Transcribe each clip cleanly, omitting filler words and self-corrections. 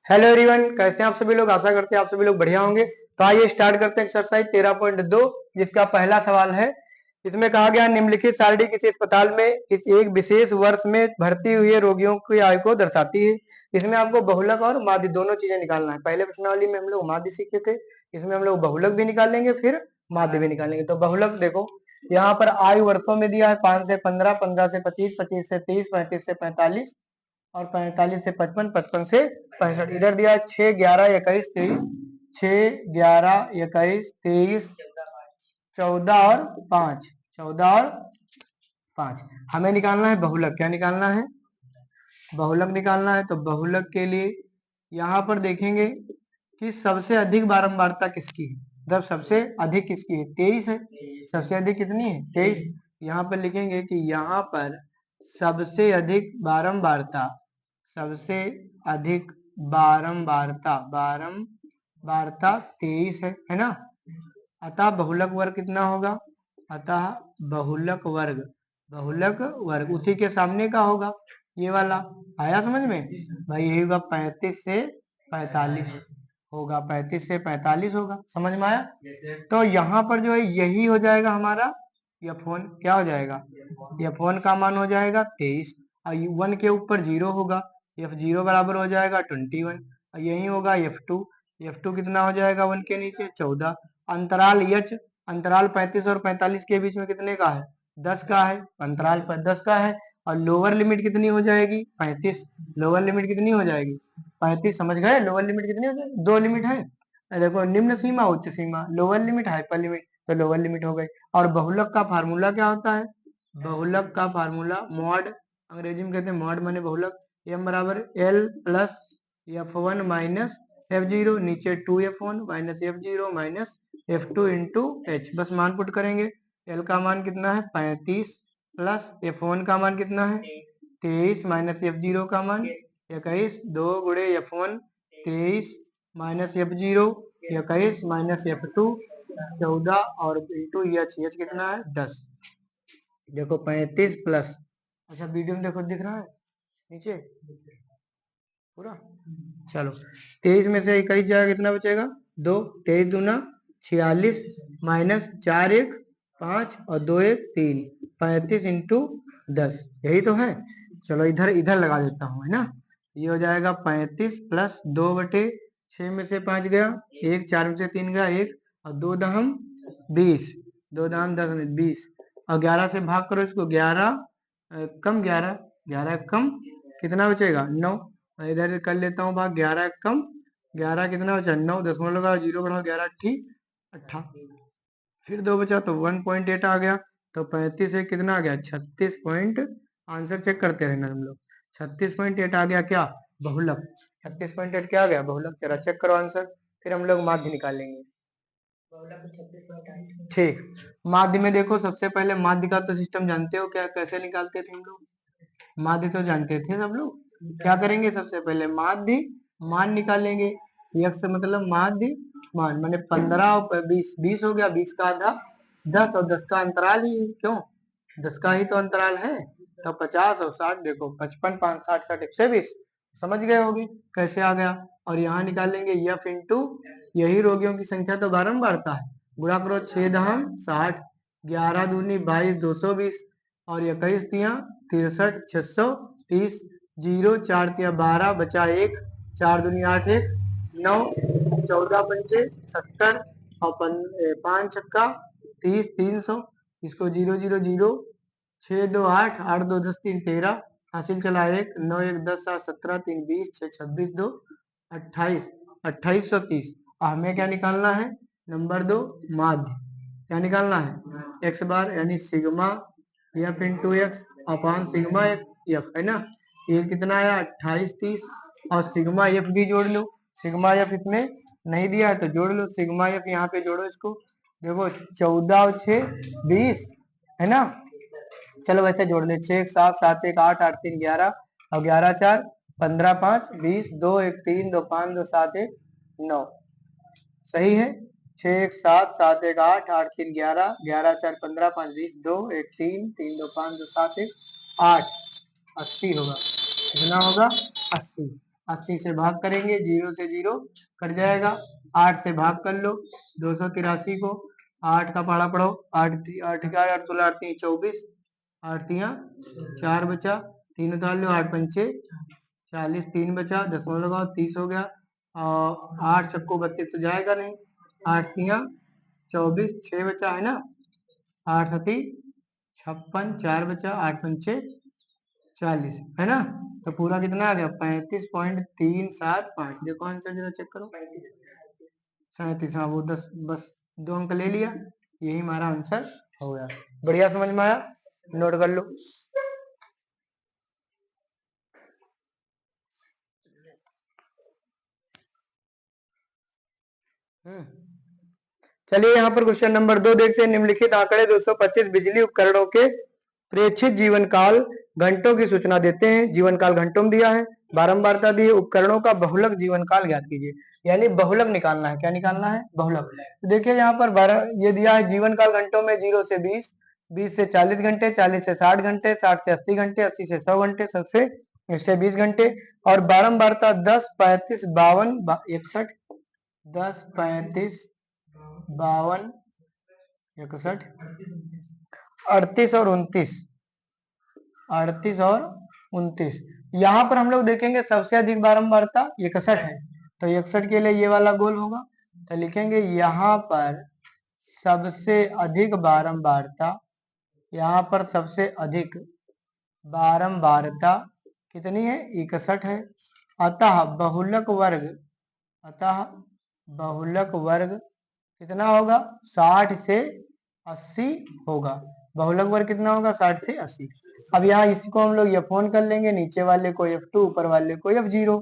Hello everyone, कैसे हैं आप सभी लोग। आशा करते हैं आप सभी लोग बढ़िया होंगे। तो आइए स्टार्ट करते हैं एक्सरसाइज 13.2, जिसका पहला सवाल है। इसमें कहा गया निम्नलिखित सारणी किसी अस्पताल में किसी एक विशेष वर्ष में भर्ती हुए रोगियों की आयु को दर्शाती है। इसमें आपको बहुलक और माध्य दोनों चीजें निकालना है। पहले प्रश्नावली में हम लोग माध्य सीखे थे, इसमें हम लोग बहुलक भी निकालेंगे फिर माध्य भी निकालेंगे। तो बहुलक देखो, यहाँ पर आयु वर्षों में दिया है 5 से 15, 15 से 25, 25 से 30, 35 से 45 और 45 से 55, 55 से 65। इधर दिया 6, 11, 21, 23, 6, 11, 21, 23, 14 और 5, 14 और 5। हमें निकालना है बहुलक। क्या निकालना है? बहुलक निकालना है। तो बहुलक के लिए यहाँ पर देखेंगे कि सबसे अधिक बारंबारता किसकी है। मतलब सबसे अधिक किसकी है? 23 है। सबसे अधिक कितनी है? 23। यहाँ पर लिखेंगे कि यहाँ पर सबसे अधिक बारंबारता, सबसे अधिक बारंबारता 23 है ना। अतः बहुलक वर्ग कितना होगा? अतः बहुलक वर्ग उसी के सामने का होगा, ये वाला। आया समझ में भाई? यही होगा 35 से 45 होगा, 35 से 45 होगा। समझ में आया? तो यहाँ पर जो है यही हो जाएगा हमारा F1। क्या हो जाएगा? F1 का मान हो जाएगा 23 और 1 के ऊपर 0 होगा। F0 बराबर हो जाएगा 21 और यही होगा F2। F2 कितना हो जाएगा? 1 के नीचे 14। अंतराल H, अंतराल 35 और 45 के बीच में कितने का है? 10 का है। अंतराल पर 10 का है और लोअर लिमिट कितनी हो जाएगी? 35। लोअर लिमिट कितनी हो जाएगी? 35। समझ गए? लोअर लिमिट कितनी हो जाएगी? दो लिमिट है। देखो, निम्न सीमा, उच्च सीमा, लोअर लिमिट, हाइपर लिमिट। तो लोअर लिमिट हो गई। और बहुलक का फार्मूला क्या होता है? बहुलक का फार्मूला मॉड, अंग्रेजी में कहते हैं मॉड माने बहुलक। m बराबर l plus F1 minus F0, नीचे 2F1 minus F0 minus F2 into H। बस मान पुट करेंगे। L का मान कितना है? 35 प्लस F1 का मान कितना है? 23 माइनस F0 का मान 21। 2 गुणे F1 23 minus F0 21 minus F2 14 और इंटू H कितना है? 10। देखो 35 प्लस, अच्छा वीडियो में देखो, दिख रहा है नीचे पूरा? चलो, 23 में से 21 जाएगा, कितना बचेगा? 2। 23 दूना 46 माइनस 4 1 5 और 2 1 3, 35 इंटू 10। यही तो है। चलो इधर इधर लगा देता हूँ, है ना। ये हो जाएगा 35 प्लस 2 बटे 6 में से 5 गया, 1 4 में से 3 गया 1 और 2 दहम 20, 2 दहम 10 20 और 11 से भाग करो इसको। 11 कम 11, 11 कम कितना बचेगा? 9। इधर कर लेता हूँ भाग। 11 कम 11 कितना बचा? 9। दशमलव लगाओ, 0 बढ़ाओ, 11 ठीक 18। फिर 2 बचा तो 1.8 आ गया। तो 35 से कितना आ गया? 36 पॉइंट। आंसर चेक करते रहना हम लोग। 36.8 आ गया क्या? बहुलक। 36.8 क्या आ गया? बहुलक। जरा चेक करो आंसर, फिर हम लोग माध्य निकालेंगे। ठीक। माध्य में देखो, सबसे पहले माध्य का तो सिस्टम जानते हो, क्या कैसे निकालते थे हम लोग? माध्य तो जानते थे सब लोग। क्या करेंगे? सबसे पहले माध्य मान निकालेंगे। यक्ष मतलब माध्य मान, माने 15 और 20, 20 हो गया, 20 का आधा 10 और 10 का अंतराल ही है। क्यों? 10 का ही तो अंतराल है। तो 50 और 60, देखो 55 5 60 60 120। समझ गए होगे कैसे आ गया। और यहाँ निकालेंगे F इंटू, यही रोगियों की संख्या तो बारंबारता है। गुणा करो 6 दहम 60, 11 दूनी 22 220 और 21 तिया 63 630, 0 4 तिया 12 बचा 1, 4 दूनी 8 1 9, 14 पंचे 70 और 5 छक्का 30 300। इसको 0 0 0, 6 2 8 8 2 10 3 13, हासिल चला 1 9 1 10 7 17 3 20 6 26 2 28, 2830। हमें क्या निकालना है? नंबर 2 माध्य। क्या निकालना है? एक्स बार यानी सिग्मा एफ इंटू एक्स अपान सिग्मा एफ, है ना। ये कितना आया? 28 30 और सिग्मा एफ भी जोड़ लो। सिग्मा एफ इसमें नहीं दिया है तो जोड़ लो। सिग्मा एफ यहाँ पे जोड़ो इसको। देखो 14 और 6 20, है ना। चलो वैसे जोड़ ले। 6 1 7 7 1 8 8 3 11 और 11 4 15 5 20 2 1 3 2 5 2 7 1 9। सही है। 6 1 7 7 1 8 8 3 11 11 4 15 5 20 2 1 3 3 2 5 2 7 1 8, 80 होगा। कितना होगा? 80। 80 से भाग करेंगे, 0 से 0 कट जाएगा, 8 से भाग कर लो 283 को, 8 का पहाड़ा पढ़ो, 8 8 8 16 8 3 24, 8 3 4 बचा, 3 उतार लो, 8 पंचे 40, 3 बचा, दसवां लगाओ 30 हो गया, और 8 चक्को 32 तो जाएगा नहीं, 8 3 24, 6 बचा है ना, 8 7 56, 4 बचा, 8 पंचे 40 है ना। तो पूरा कितना आ गया 35.375। देखो आंसर जरा चेक करो, 37। हाँ वो 10 बस 2 अंक ले लिया, यही हमारा आंसर हो गया। बढ़िया, समझ में आया, नोट कर लो। चलिए यहाँ पर क्वेश्चन नंबर 2 देखते हैं। निम्नलिखित आंकड़े 225 बिजली उपकरणों के प्रेक्षित जीवन काल घंटों की सूचना देते हैं। जीवन काल घंटों में दिया है, बारंबारता दी है, उपकरणों का बहुलक जीवन काल ज्ञात कीजिए। यानी बहुलक निकालना है। क्या निकालना है? बहुलक। तो देखिए यहाँ पर 12 ये दिया है जीवन काल घंटों में 0 से 20, 20 से 40 घंटे, 40 से 60 घंटे, 60 से 80 घंटे, 80 से 100 घंटे, 100 से 120 घंटे, और बारंबारता 10, 35, 52, 61, 10, 35, 52, 61, 38 और 29, 38 और 29। यहाँ पर हम लोग देखेंगे सबसे अधिक बारंबारता 61 है, तो 61 के लिए ये वाला गोल होगा। तो लिखेंगे यहाँ पर सबसे अधिक बारंबारता, यहाँ पर सबसे अधिक बारंबारता कितनी है? 61 है। अतः बहुलक वर्ग, अतः बहुलक वर्ग कितना होगा? 60 से 80 होगा। बहुलक वर्ग कितना होगा? 60 से 80। अब यहाँ इसको हम लोग F1 कर लेंगे, नीचे वाले को F2, ऊपर वाले को F0।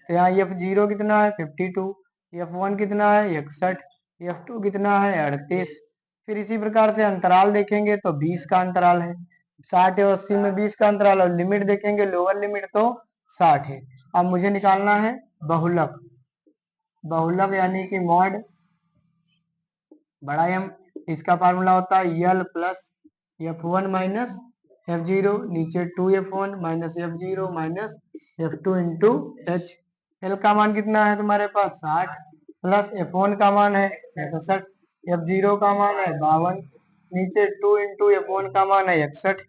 तो यहाँ F0 कितना है? 52, F1 कितना है? 61, F2 कितना है? 38। फिर इसी प्रकार से अंतराल देखेंगे तो 20 का अंतराल है, 60 और 80 में 20 का अंतराल, और लिमिट देखेंगे लोअर लिमिट तो 60 है। अब मुझे निकालना है बहुलक। बहुलक यानी कि मॉड बड़ा एम, इसका फार्मूला होता है यल प्लस F1 माइनस F0, नीचे 2F1 minus F0 minus F2 into H. L का मान कितना है तुम्हारे पास? 60, प्लस F1 का मान है 61, F0 का मान है 52, नीचे 2 इंटू F1 का मान है 61,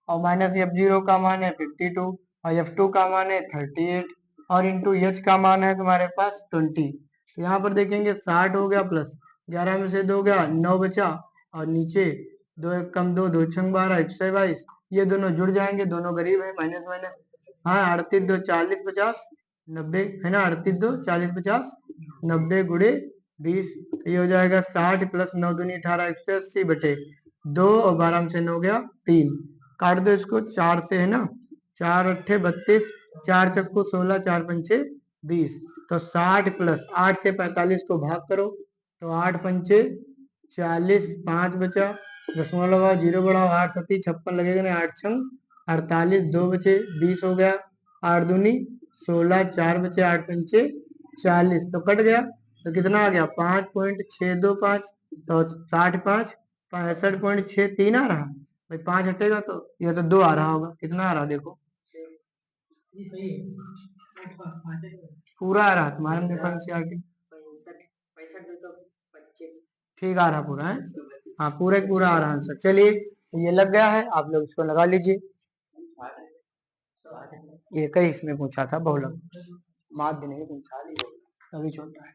और माइनस F0 का मान है 52, और F2 का मान है 38, और इंटू एच का मान है तुम्हारे पास 20। तो यहाँ पर देखेंगे 60 हो गया, प्लस 11 में से 2 गया, 9 बचा, और नीचे 2 1 कम 2, 2 6 12, 122, ये दोनों जुड़ जाएंगे, दोनों गरीब है, माइनस माइनस। हाँ 38 2 40 50 90 है ना, 38 2 40 50 90 गुड़े 20, तो ये हो जाएगा 60 प्लस 9 दूनी 18, 180 बटे 2, और 12 में से 9 गया 3, काट दो इसको 4 से है ना, 4 अट्ठे 32, 4 चक्कू 16, 4 पंचे 20, तो 60 प्लस 8 से 45 को भाग करो, तो 8 पंचे 40, 5 बचा, दसवां लगाओ, 0 बढ़ाओ, 8 सती 56 लगेगा ना, 8 छंग 48, 2 बचे 20 हो गया, 8 दूनी 16, 4 बचे, 8 पंचे 40, तो कट गया, तो कितना आ गया? 5.625, तो 65 65.63 आ रहा भाई, 5 हटेगा तो यह तो 2 आ रहा होगा। कितना आ रहा देखो? पूरा आ रहा तुम्हारे में, देखो एनसीईआरटी ठीक आ रहा पूरा है। हाँ पूरा पूरा आ रहा आंसर। चलिए ये लग गया है, आप लोग इसको लगा लीजिए। ये कई इसमें पूछा था बहुलक, माध्य नहीं पूछा, तभी छोटा है।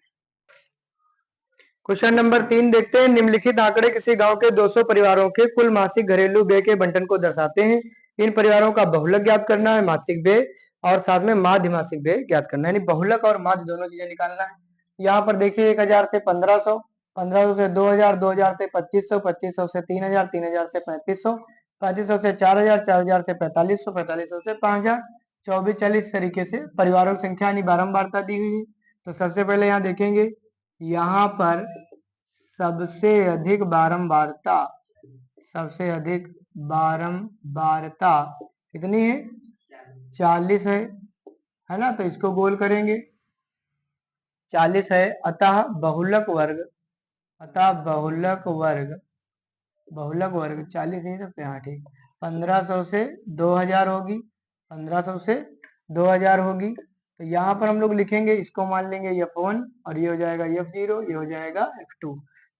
क्वेश्चन नंबर 3 देखते हैं। निम्नलिखित आंकड़े किसी गांव के 200 परिवारों के कुल मासिक घरेलू व्यय के बंटन को दर्शाते हैं। इन परिवारों का बहुलक ज्ञात करना है, मासिक व्यय, और साथ में माध्य मासिक व्यय ज्ञात करना है, यानी बहुलक और माध्य दोनों चीजें निकालना है। यहाँ पर देखिए 1000 से 1500, 1500 से 2000, 2000 से 2500, 2500 से 3000, 3000 से 3500, 3500 से 4000, 4000 से 4500, 4500 से 5000, 24 40 तरीके से परिवारों की संख्या यानी बारंबारता दी हुई है। तो सबसे पहले यहाँ देखेंगे, यहाँ पर सबसे अधिक बारंबारता, सबसे अधिक बारंबारता कितनी है? 40 है ना, तो इसको गोल करेंगे, 40 है। अतः बहुलक वर्ग, अतः बहुलक वर्ग, बहुलक वर्ग 40 नहीं सकते, हाँ ठीक, 1500 से 2000 होगी, 1500 से 2000 होगी, तो यहाँ पर हम लोग लिखेंगे, इसको मान लेंगे F1 और ये हो जाएगा F0, ये हो जाएगा F2।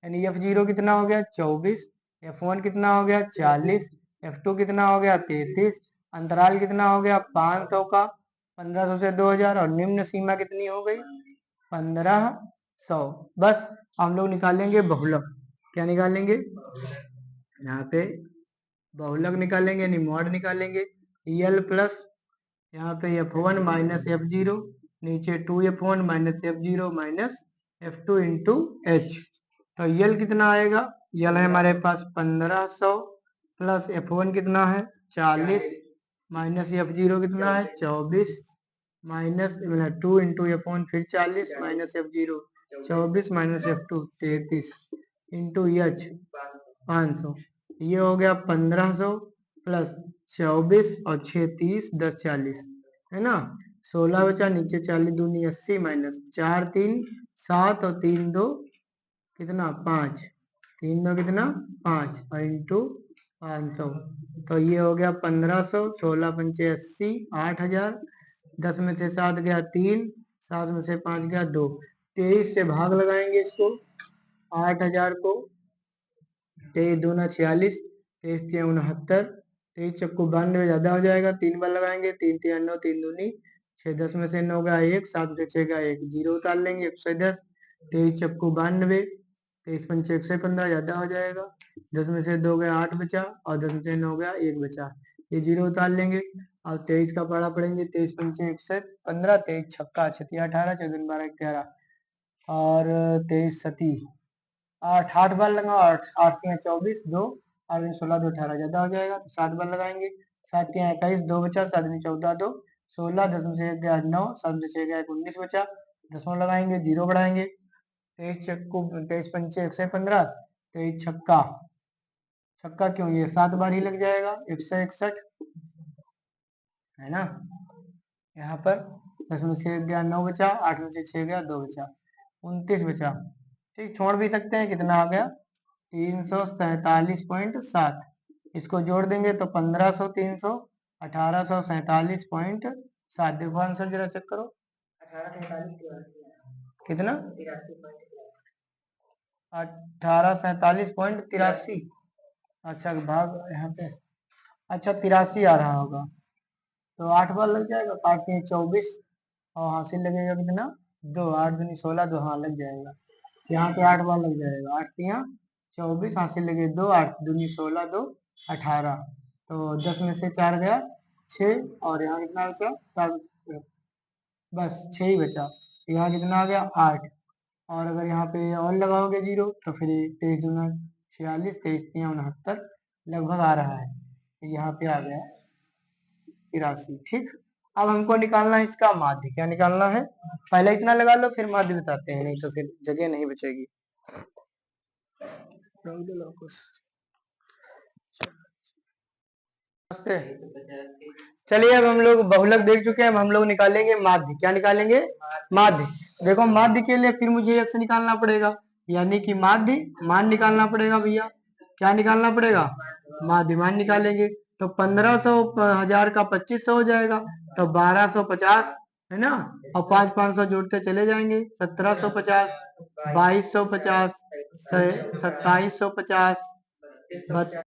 यानी F0 कितना हो गया 24, F1 कितना हो गया 40, F2 कितना हो गया 33, अंतराल कितना हो गया 500 का, 1500 से 2000, और निम्न सीमा कितनी हो गई 1500। बस हम लोग निकालेंगे बहुलक। क्या निकालेंगे यहाँ पे बहुलक निकालेंगे, यानी मॉड निकालेंगे। यल प्लस यहाँ पे F1 माइनस F0, नीचे 2F1 minus F0 minus F2 into H. तो यल कितना आएगा, यल है हमारे पास 1500 प्लस F1 कितना है 40 माइनस F0 कितना है 24 माइनस 2 इंटू F1 फिर 40 minus F0 24 minus F2 33 into H 500। ये हो गया 1500 प्लस 24 और 6 30 10 40 है ना, 16 बचा, नीचे 40 दूनी 80 माइनस 4 3 7 और 3 2 कितना 5, 3 2 कितना 5 और इंटू 500। तो ये हो गया 1500, 16 पंचे 80, 8000, 10 में से 7 गया 3, 7 में से 5 गया 2, 23 से भाग लगाएंगे इसको 8000 को, 23 दूना 46, 23 तिया 69, 23 चक्कू 92 ज्यादा हो जाएगा, 3 बार लगाएंगे, 3 तिया 9, 3 दूनी 6, 10 में से 9 गया 1, 7 से 6 गया 1, 0 उतार लेंगे 110, 23 चक्कू 92, 23 पंचे 115 ज्यादा हो जाएगा, 10 में से 2 गया 8 बचा, और 10 में से 9 गया 1 बचा, ये 0 उतार लेंगे। और 23 का पढ़ा पड़ेंगे, 23 पंचे 115, 23 छक्का 6 18, 14 12 11, और 23 सती 8 8 बार लगाओ, 8 8 तिया 24, 2 और 16 2 18 ज्यादा हो जाएगा, तो 7 बार लगाएंगे, 7 तिया 21, 2 बचा, 7 में 14 2 16, 10 में से 1 गया 9, 7 में से 1 गया 19 बचा, 10 लगाएंगे, 0 बढ़ाएंगे, 23 चक्कू 23 पंचे 115, 23 छक्का, छक्का क्यों, ये 7 बार ही लग जाएगा 161 है ना। यहाँ पर 10 में से 1 गया 9 बचा, 8 में से 6 गया 2 बचा, 29 बचा। ठीक, छोड़ भी सकते हैं, कितना आ गया 347.7। इसको जोड़ देंगे तो 1500 300 1847.7। देखो आंसर जरा चेक करो, कितना 1847.83। अच्छा भाग यहाँ पे, अच्छा 83 आ रहा होगा, तो 8 बार लग जाएगा, 5 में 24 और हासिल लगेगा कितना 2, 8 दूनी 16 2, हाँ लग जाएगा, यहाँ पे 8 बार लग जाएगा, 8 तिया 24 हासिल लगे 2, 8 दूनी 16 2 18, तो 10 में से 4 गया 6, और यहाँ कितना बचा 7, बस 6 ही बचा, यहाँ कितना आ गया 8, और अगर यहाँ पे और लगाओगे 0 तो फिर 23 दूना 46, 23 तिया 69 लगभग आ रहा है, तो यहाँ पे आ गया 83। ठीक, अब हमको निकालना है इसका माध्य। क्या निकालना है, पहले इतना लगा लो फिर माध्य बताते हैं, नहीं तो फिर जगह नहीं बचेगी। चलिए अब हम लोग बहुलक देख चुके हैं, अब हम लोग निकालेंगे माध्य। क्या निकालेंगे, माध्य। देखो माध्य के लिए फिर मुझे x निकालना पड़ेगा, यानी कि माध्य मान निकालना पड़ेगा भैया। क्या निकालना पड़ेगा, माध्य मान निकालेंगे, तो 1500 1000 का 2500 हो जाएगा, तो 1250 है ना, और 5 500 जोड़ते चले जाएंगे, 1750 2250 2750